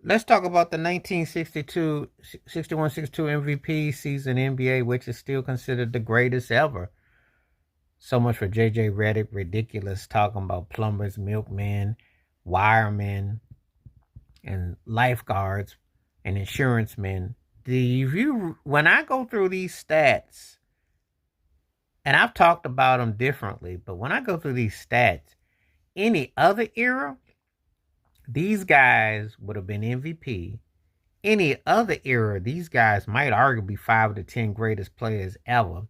Let's talk about the 1962, 61-62 MVP season NBA, which is still considered the greatest ever. So much for JJ Redick, ridiculous, talking about plumbers, milkmen, wiremen, and lifeguards and insurance men. When I go through these stats, and I've talked about them differently, but when I go through these stats, any other era, these guys would have been MVP. Any other era, these guys might arguably be 5 of the 10 greatest players ever.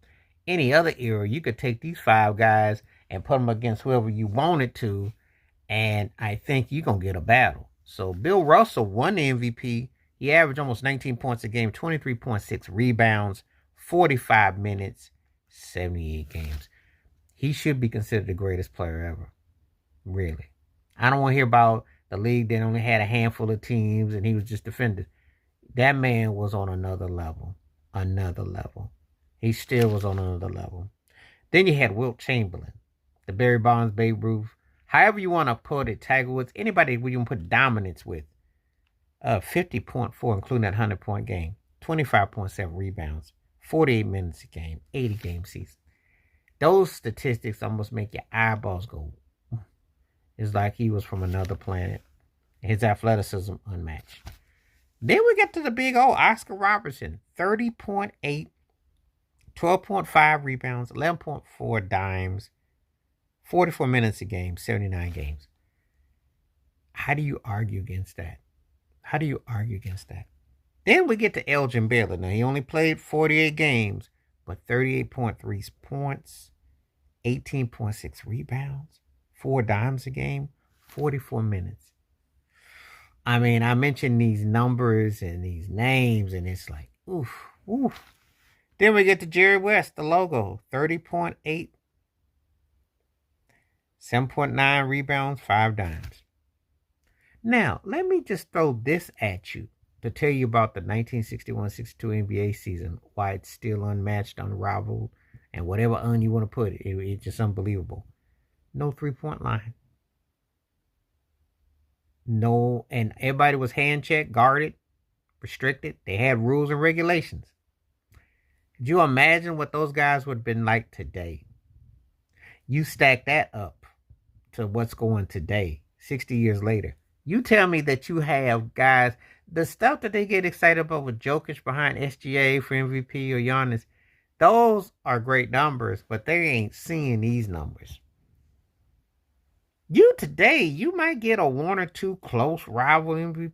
Any other era, you could take these 5 guys and put them against whoever you wanted to, and I think you're going to get a battle. So Bill Russell won the MVP. He averaged almost 19 points a game, 23.6 rebounds, 45 minutes, 78 games. He should be considered the greatest player ever. Really. I don't want to hear about the league that only had a handful of teams and he was just defended. That man was on another level. Another level. He still was on another level. Then you had Wilt Chamberlain, the Barry Bonds, Babe Ruth. However you want to put it, Tiger Woods, anybody you want to put dominance with. 50.4, including that 100-point game. 25.7 rebounds. 48 minutes a game. 80-game season. Those statistics almost make your eyeballs go. It's like he was from another planet. His athleticism unmatched. Then we get to the big old Oscar Robertson. 30.8, 12.5 rebounds, 11.4 dimes, 44 minutes a game, 79 games. How do you argue against that? How do you argue against that? Then we get to Elgin Baylor. Now, he only played 48 games, but 38.3 points, 18.6 rebounds, 4 dimes a game, 44 minutes. I mean, I mentioned these numbers and these names, and it's like, oof, oof. Then we get to Jerry West, the logo, 30.8, 7.9 rebounds, 5 dimes. Now, let me just throw this at you to tell you about the 1961-62 NBA season, why it's still unmatched, unrivaled, and whatever you want to put it, it's just unbelievable. No three-point line. No, and everybody was hand checked, guarded, restricted. They had rules and regulations. Could you imagine what those guys would have been like today? You stack that up to what's going today, 60 years later. You tell me that you have guys, the stuff that they get excited about with Jokic behind SGA for MVP or Giannis, those are great numbers, but they ain't seeing these numbers. You today, you might get a 1 or 2 close rival MVP